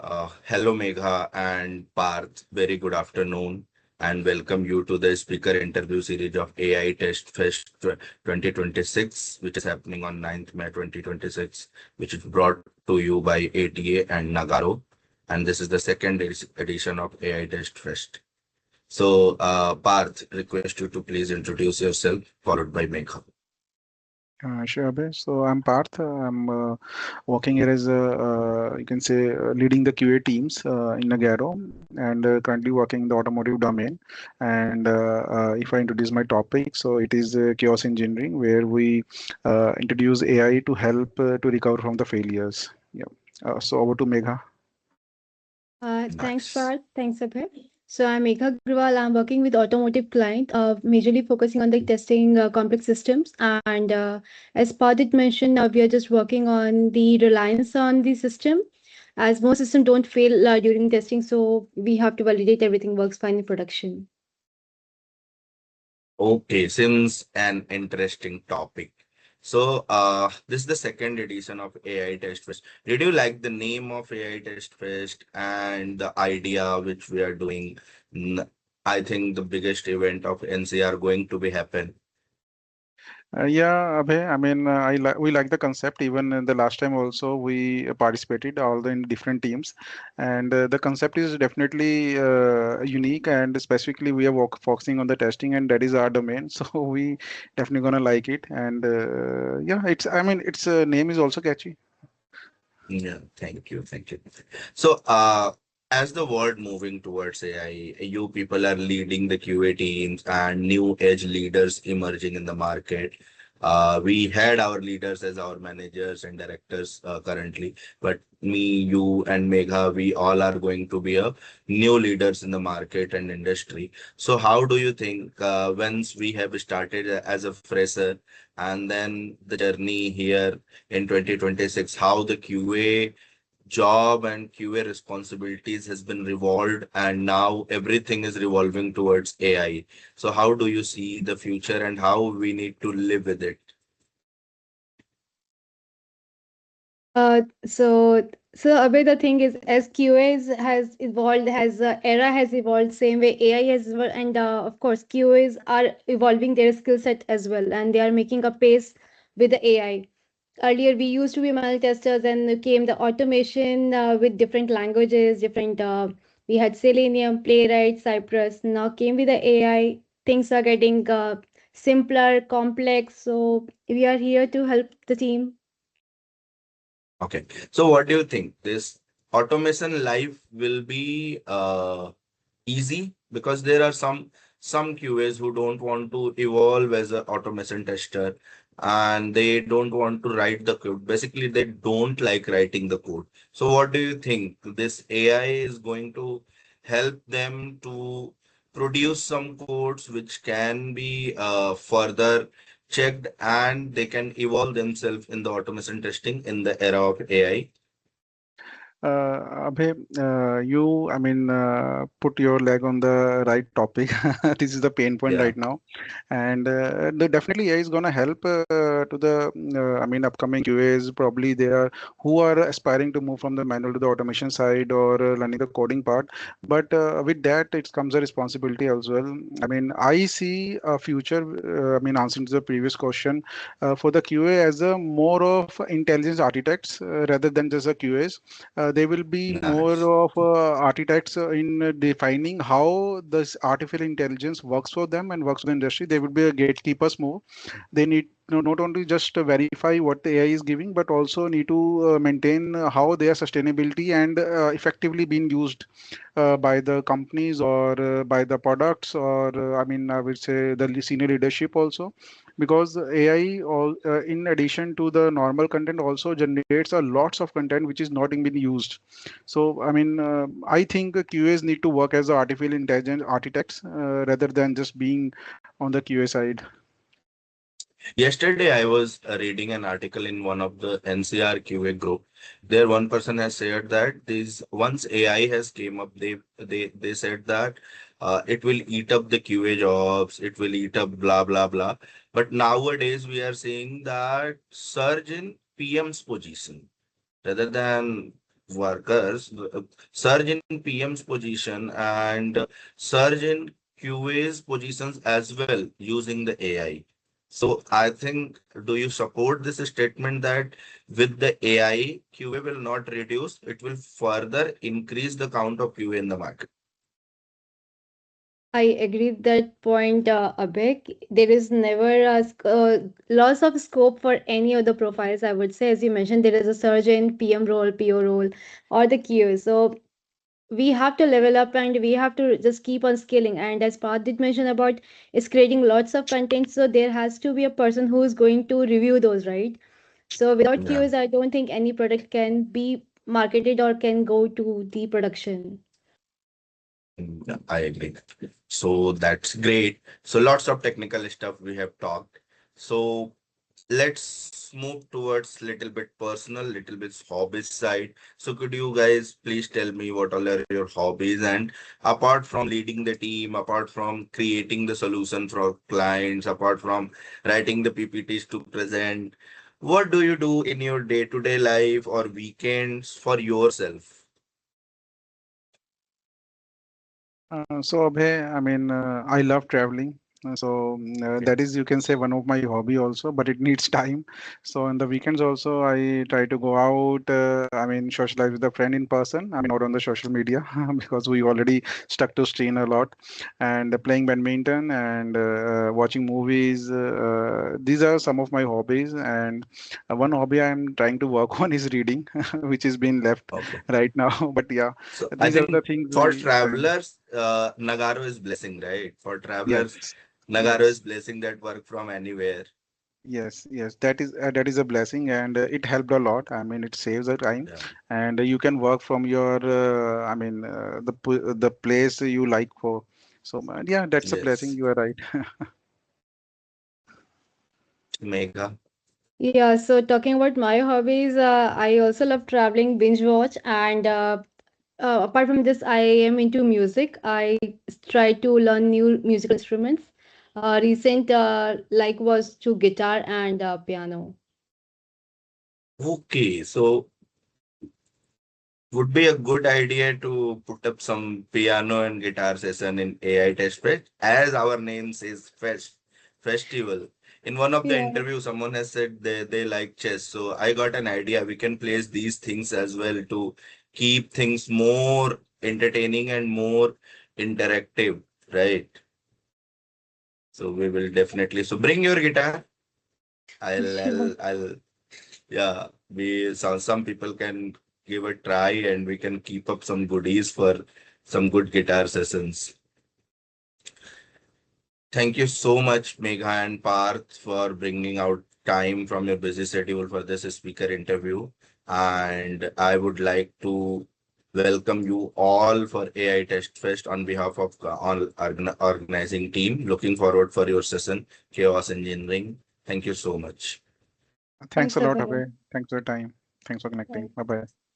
Hello, Megha and Parth. Very good afternoon, and welcome you to the speaker interview series of AI Test Fest 2026, which is happening on 9th May 2026, which is brought to you by ATA and Nagarro. And this is the second edition of AI Test Fest. So, Parth, request you to please introduce yourself, followed by Megha. Sure, Abhay. So I'm Parth. I'm working here as you can say leading the QA teams in Nagarro and currently working in the automotive domain. And if I introduce my topic, so it is chaos engineering, where we introduce AI to help to recover from the failures. Yeah. So over to Megha. Thanks, Nice. Parth. Thanks, Abhay. So I'm Megha Agarwal. I'm working with automotive client, majorly focusing on the testing complex systems. And as Parth did mention, we are just working on the reliance on the system, as most systems don't fail during testing. So we have to validate everything works fine in production. Okay, since an interesting topic. So, this is the second edition of AI Test Fest. Did you like the name of AI Test Fest and the idea which we are doing? I think the biggest event of NCR going to be happen. Yeah, Abhay. I mean, we like the concept. Even in the last time also, we participated all in different teams, and the concept is definitely unique. And specifically, we are focusing on the testing, and that is our domain. So we definitely gonna like it. And yeah, it's. I mean, its name is also catchy. Yeah, thank you, thank you. So, as the world moving towards AI, you people are leading the QA teams and new age leaders emerging in the market. We had our leaders as our managers and directors currently, but me, you, and Megha, we all are going to be a new leaders in the market and industry. So, how do you think once we have started as a fresher and then the journey here in 2026, how the QA job and QA responsibilities has been revolved and now everything is revolving towards AI. So how do you see the future and how we need to live with it? So Abhay, the thing is, as QA has evolved, has era has evolved, same way AI has evolved, and of course QAs are evolving their skill set as well, and they are making a pace with the AI. Earlier, we used to be manual testers, and came the automation with different languages, different. We had Selenium, Playwright, Cypress. Now came with the AI. Things are getting simpler, complex. So we are here to help the team. Okay. So what do you think? This automation life will be easy because there are some QAs who don't want to evolve as an automation tester and they don't want to write the code. Basically, they don't like writing the code. So what do you think? This AI is going to help them to produce some codes which can be further checked and they can evolve themselves in the automation testing in the era of AI. Abhay, I mean, put your leg on the right topic. This is the pain point Yeah. right now, and definitely AI is gonna help to the, I mean, upcoming QAs. Probably they are who are aspiring to move from the manual to the automation side or learning the coding part. But with that, it comes a responsibility as well. I mean, I see a future. I mean, answering to the previous question, for the QA as a more of intelligence architects rather than just a QAs. They will be more Nice. of architects in defining how this artificial intelligence works for them and works for the industry. They will be a gatekeepers more. They need to not only just verify what the AI is giving, but also need to maintain how their sustainability and effectively being used by the companies or by the products or I mean I would say the senior leadership also, because AI in addition to the normal content also generates a lots of content which is not being used. So I mean I think QAs need to work as artificial intelligence architects rather than just being on the QA side. Yesterday, I was reading an article in one of the NCR QA group. There, one person has said that this once AI has came up, they said that it will eat up the QA jobs, it will eat up blah blah blah. But nowadays, we are seeing that surge in PM's position rather than workers, surge in PM's position, and surge in QA's positions as well using the AI. So I think, do you support this statement that with the AI, QA will not reduce, it will further increase the count of QA in the market? I agree with that point, Abhay. There is never a loss of scope for any of the profiles, I would say. As you mentioned, there is a surge in PM role, PO role, or the QA. So we have to level up and we have to just keep on scaling. And as Parth did mention about is creating lots of content, so there has to be a person who is going to review those, right? So without Yeah. QAs, I don't think any product can be marketed or can go to the production. Yeah, I agree. So that's great. So lots of technical stuff we have talked. So let's move towards little bit personal, little bit hobbies side. So could you guys please tell me what all are your hobbies? And apart from leading the team, apart from creating the solution for clients, apart from writing the PPTs to present, what do you do in your day-to-day life or weekends for yourself? So Abhay, I mean, I love traveling. Okay. That is, you can say, one of my hobby also, but it needs time. So on the weekends also, I try to go out. I mean, socialize with a friend in person. I mean, not on the social media because we already stuck to screen a lot. And playing badminton and watching movies. These are some of my hobbies. And one hobby I'm trying to work on is reading, which is being left Okay. right now. But yeah, So I these are the think things for we spend. travelers, Nagarro is blessing, right? For travelers, Yes, Nagarro is yes, blessing that work from anywhere. yes. That is a blessing, and it helped a lot. I mean, it saves the time, Yeah. and you can work from your. I mean, the place you like for. So yeah, that's a blessing. Yes. You are right. Megha. Yeah, so talking about my hobbies, I also love traveling, binge watch, and apart from this, I am into music. I try to learn new musical instruments. Recent like was to guitar and piano. Okay, so would be a good idea to put up some piano and guitar session in AI test fest, as our name says festival. In one of the Yeah. interviews, someone has said they like chess. So I got an idea. We can place these things as well to keep things more entertaining and more interactive, right? So we will definitely. So bring your guitar. I'll yeah, we some people can give a try and we can keep up some goodies for some good guitar sessions. Thank you so much, Megha and Parth, for bringing out time from your busy schedule for this speaker interview. And I would like to welcome you all for AI Test Fest on behalf of all organizing team. Looking forward for your session, Chaos Engineering. Thank you so much. Thanks Thanks, a lot, Abhay. Abhay. Thanks for your time. Thanks for connecting. Bye. Bye bye.